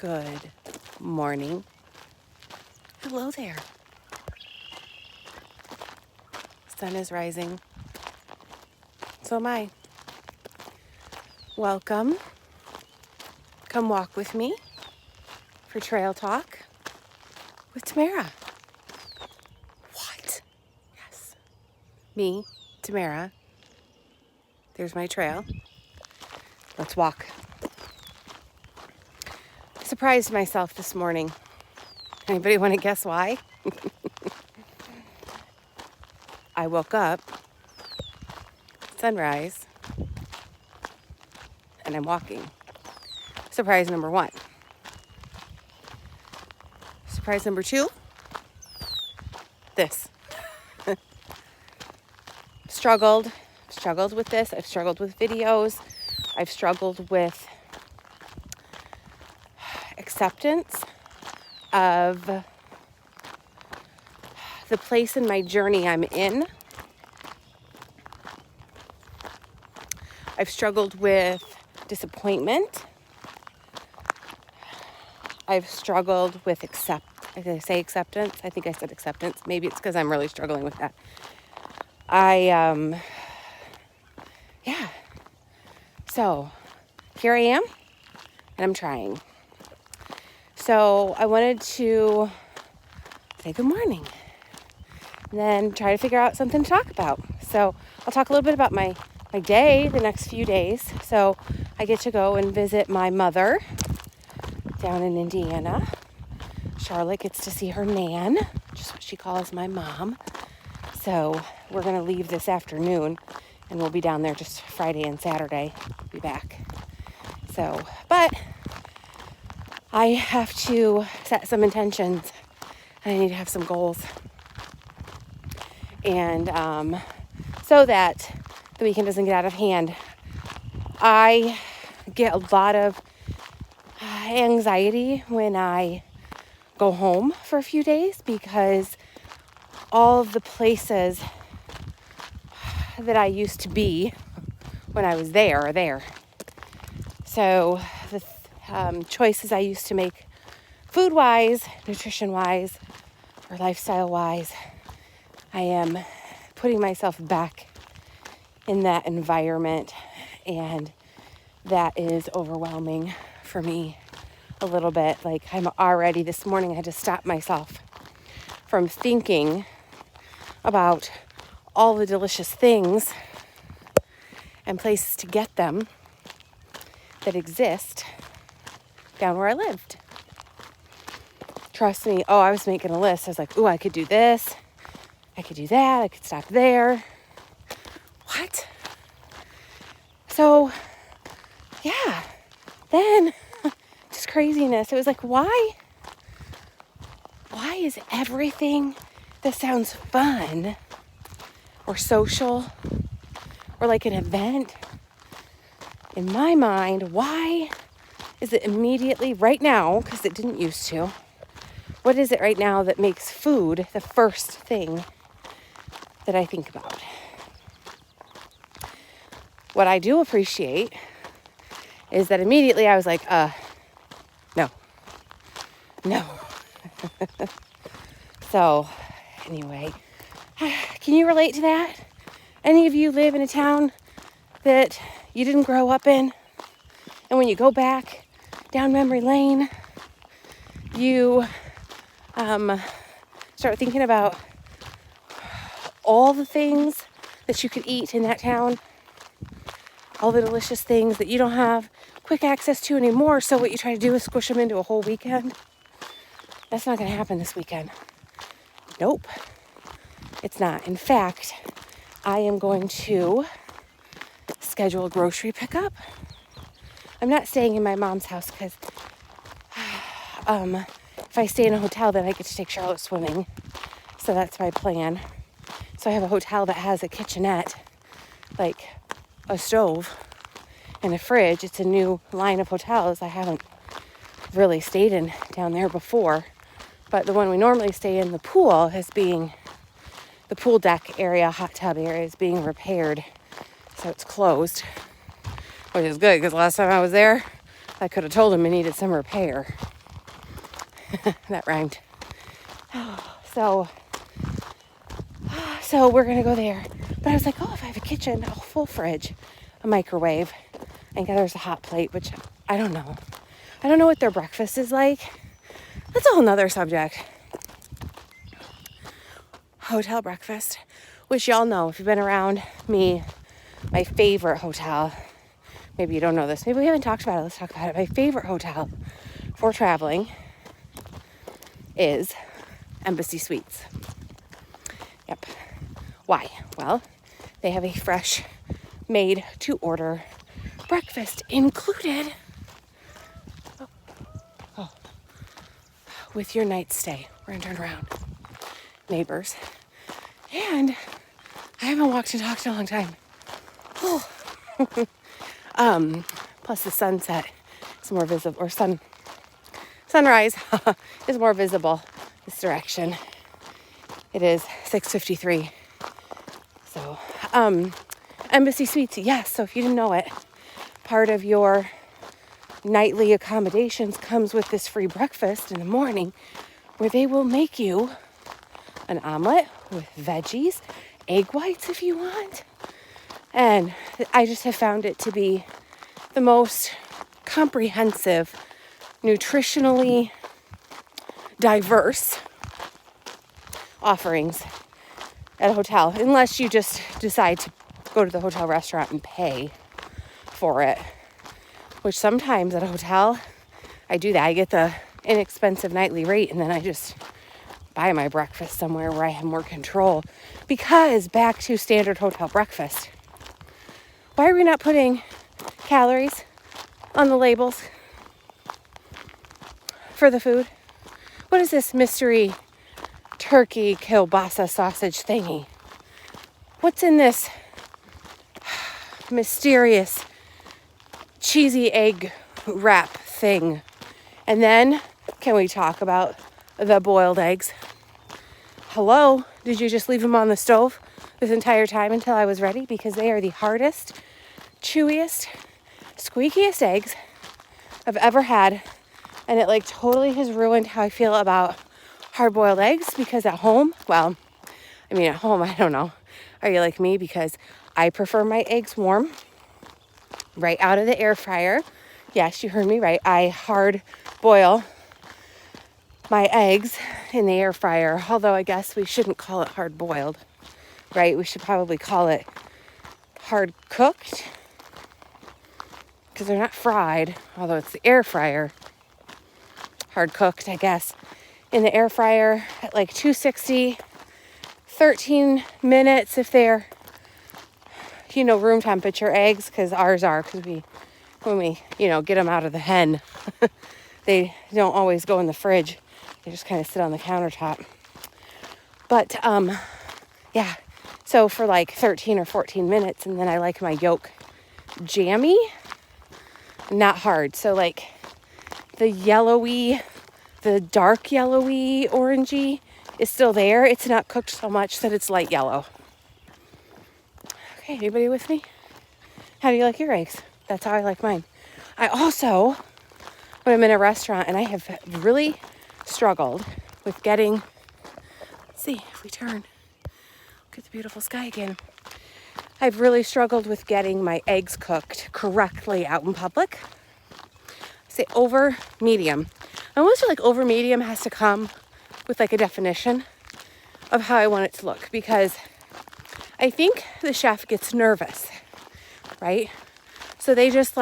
Good morning. Hello there. Sun is rising. So am I. Welcome. Come walk with me for Trail Talk with Tamara. What? Yes. Me, Tamara. There's my trail. Let's walk. I surprised myself this morning. Anybody want to guess why? I woke up, sunrise, and I'm walking. Surprise number one. Surprise number two, this. Struggled with this. I've struggled with videos. I've struggled with acceptance of the place in my journey I'm in. I've struggled with disappointment. I've struggled with did I say acceptance? I think I said acceptance. Maybe it's because I'm really struggling with that. So here I am, and I'm trying. So I wanted to say good morning, and then try to figure out something to talk about. So I'll talk a little bit about my day, the next few days. So I get to go and visit my mother down in Indiana. Charlotte gets to see her nan, just what she calls my mom. So we're going to leave this afternoon, and we'll be down there just Friday and Saturday. Be back. So, but I have to set some intentions, and I need to have some goals. And so that the weekend doesn't get out of hand. I get a lot of anxiety when I go home for a few days because all of the places that I used to be when I was there are there. So the choices I used to make food-wise, nutrition-wise, or lifestyle-wise, I am putting myself back in that environment, and that is overwhelming for me a little bit. Like, I'm already, this morning I had to stop myself from thinking about all the delicious things and places to get them that exist down where I lived. Trust me, I was making a list. I was like, I could do this, I could do that, I could stop there. What? So, yeah, then just craziness. It was like, why is everything that sounds fun or social or like an event, in my mind, why is it immediately right now, because it didn't used to, what is it right now that makes food the first thing that I think about? What I do appreciate is that immediately I was like, no. So, anyway, can you relate to that? Any of you live in a town that you didn't grow up in? And when you go back down memory lane, you start thinking about all the things that you could eat in that town, all the delicious things that you don't have quick access to anymore. So what you try to do is squish them into a whole weekend. That's not going to happen this weekend. Nope, it's not. In fact, I am going to schedule a grocery pickup. I'm not staying in my mom's house because if I stay in a hotel, then I get to take Charlotte swimming. So that's my plan. So I have a hotel that has a kitchenette, like a stove and a fridge. It's a new line of hotels. I haven't really stayed in down there before. But the one we normally stay in, the pool deck area, hot tub area is being repaired. So it's closed, which is good because last time I was there, I could have told him it needed some repair. That rhymed. So we're going to go there. But I was like, oh, if I have a kitchen, a full fridge, a microwave, and there's a hot plate, which I don't know. I don't know what their breakfast is like. That's a whole nother subject. Hotel breakfast, which y'all know if you've been around me, my favorite hotel. Maybe you don't know this. Maybe we haven't talked about it. Let's talk about it. My favorite hotel for traveling is Embassy Suites. Yep. Why? Well, they have a fresh made to order breakfast included with your night stay. We're gonna turn around. Neighbors. And I haven't walked and talked in a long time. Plus the sunset is more visible, or sunrise is more visible this direction. It is 6:53. So, Embassy Suites, yes. So if you didn't know it, part of your nightly accommodations comes with this free breakfast in the morning where they will make you an omelet with veggies, egg whites if you want. And I just have found it to be the most comprehensive, nutritionally diverse offerings at a hotel, unless you just decide to go to the hotel restaurant and pay for it, which sometimes at a hotel, I do that. I get the inexpensive nightly rate and then I just buy my breakfast somewhere where I have more control. Because back to standard hotel breakfast, why are we not putting calories on the labels for the food? What is this mystery turkey kielbasa sausage thingy? What's in this mysterious cheesy egg wrap thing? And then, can we talk about the boiled eggs? Hello? Did you just leave them on the stove this entire time until I was ready? Because they are the hardest, chewiest, squeakiest eggs I've ever had. And it totally has ruined how I feel about hard-boiled eggs, because at home, at home, I don't know. Are you like me? Because I prefer my eggs warm, right out of the air fryer. Yes, you heard me right. I hard boil my eggs in the air fryer, although I guess we shouldn't call it hard boiled, right? We should probably call it hard cooked, because they're not fried, although it's the air fryer. Hard cooked, I guess, in the air fryer at 260, 13 minutes if they're, room temperature eggs, because ours are, because when we get them out of the hen, they don't always go in the fridge. They just kind of sit on the countertop. But, yeah, so for 13 or 14 minutes, and then I like my yolk jammy, not hard. So the yellowy, the dark yellowy, orangey is still there. It's not cooked so much that it's light yellow. Okay, anybody with me? How do you like your eggs? That's how I like mine. I also, when I'm in a restaurant, and I have really struggled with getting, let's see if we turn, look at the beautiful sky again. I've really struggled with getting my eggs cooked correctly out in public. I say over medium. I almost feel like over medium has to come with a definition of how I want it to look, because I think the chef gets nervous, right? So they just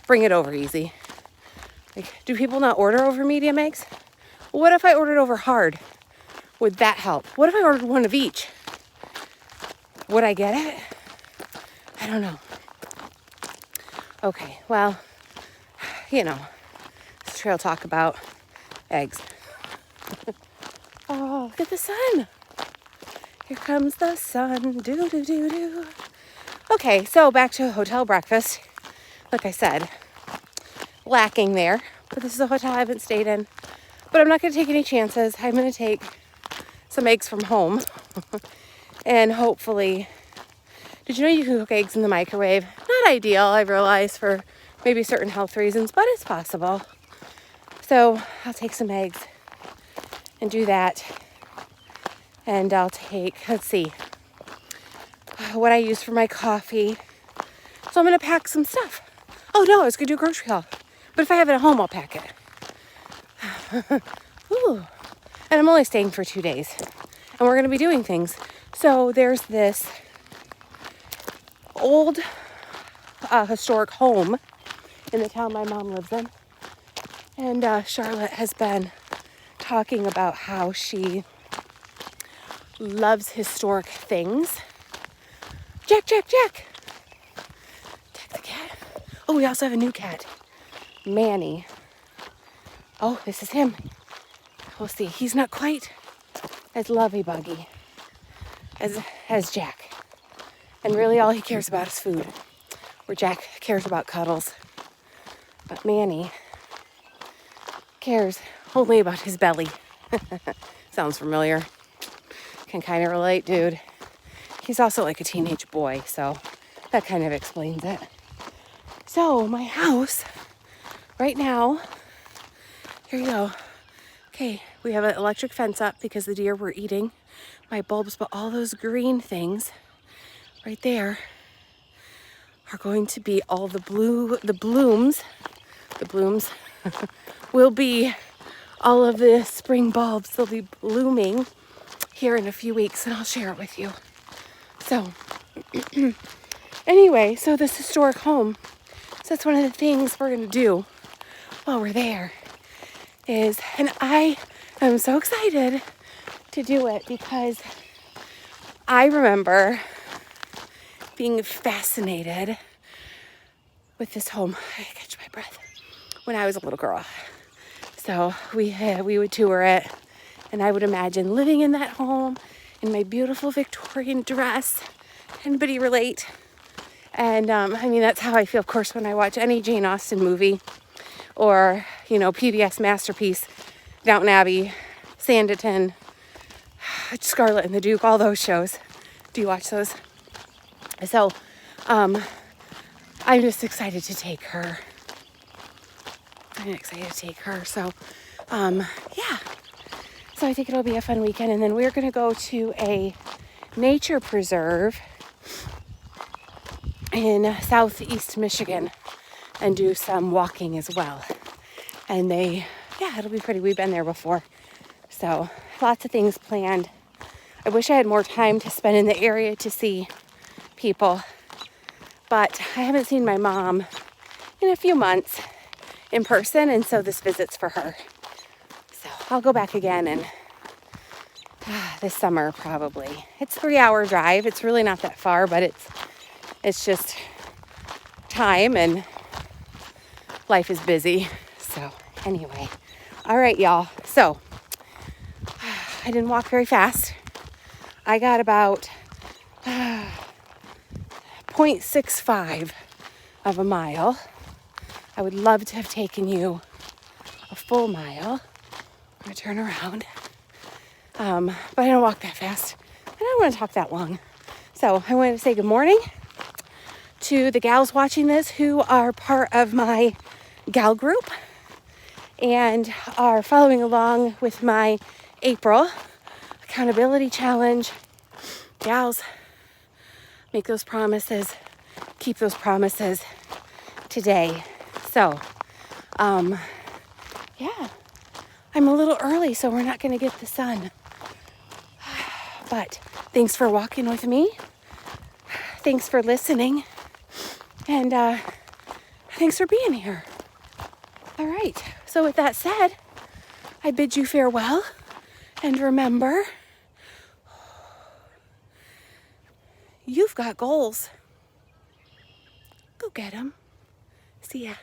bring it over easy. Do people not order over medium eggs? What if I ordered over hard? Would that help? What if I ordered one of each? Would I get it? I don't know. Okay, well, it's Trail Talk about eggs. Oh, look at the sun. Here comes the sun. Do, do, do, do. Okay, so back to hotel breakfast. Like I said, lacking there. But this is a hotel I haven't stayed in. But I'm not going to take any chances. I'm going to take some eggs from home. And hopefully, did you know you can cook eggs in the microwave? Not ideal, I realize, for maybe certain health reasons, but it's possible. So I'll take some eggs and do that. And I'll take, let's see, what I use for my coffee. So I'm going to pack some stuff. Oh no, I was going to do a grocery haul. But if I have it at home, I'll pack it. Ooh. And I'm only staying for 2 days. And we're going to be doing things. So there's this old historic home in the town my mom lives in. And Charlotte has been talking about how she loves historic things. Jack, Jack, Jack. Jack the cat. Oh, we also have a new cat. Manny. Oh, this is him. We'll see. He's not quite as lovey-buggy as Jack. And really all he cares about is food. Where Jack cares about cuddles. But Manny cares only about his belly. Sounds familiar. Can kind of relate, dude. He's also like a teenage boy, so that kind of explains it. So my house right now, here you go. Okay, we have an electric fence up because the deer were eating my bulbs, but all those green things right there are going to be all the blooms will be all of the spring bulbs. They'll be blooming here in a few weeks, and I'll share it with you. So anyway, so this historic home, so that's one of the things we're gonna do while we're there is, and I am so excited to do it because I remember being fascinated with this home. I catch my breath. When I was a little girl. So we would tour it, and I would imagine living in that home in my beautiful Victorian dress. Anybody relate? And I mean, that's how I feel, of course, when I watch any Jane Austen movie or, you know, PBS Masterpiece, Downton Abbey, Sanditon, Scarlet and the Duke, all those shows. Do you watch those? So I'm just excited to take her. So yeah. So I think it'll be a fun weekend. And then we're going to go to a nature preserve in southeast Michigan and do some walking as well. And it'll be pretty. We've been there before. So lots of things planned. I wish I had more time to spend in the area to see people. But I haven't seen my mom in a few months in person, and so this visit's for her. So I'll go back again and this summer probably. It's a 3-hour drive. It's really not that far, but it's just time and life is busy. So anyway, all right, y'all. So I didn't walk very fast. I got about 0.65 of a mile. I would love to have taken you a full mile. I'm going to turn around. But I don't walk that fast. I don't want to talk that long. So I wanted to say good morning to the gals watching this who are part of my gal group and are following along with my April accountability challenge. Gals, make those promises, keep those promises today. So, yeah, I'm a little early, so we're not going to get the sun. But thanks for walking with me. Thanks for listening. And thanks for being here. All right. So with that said, I bid you farewell. And remember, you've got goals. Go get them. See ya.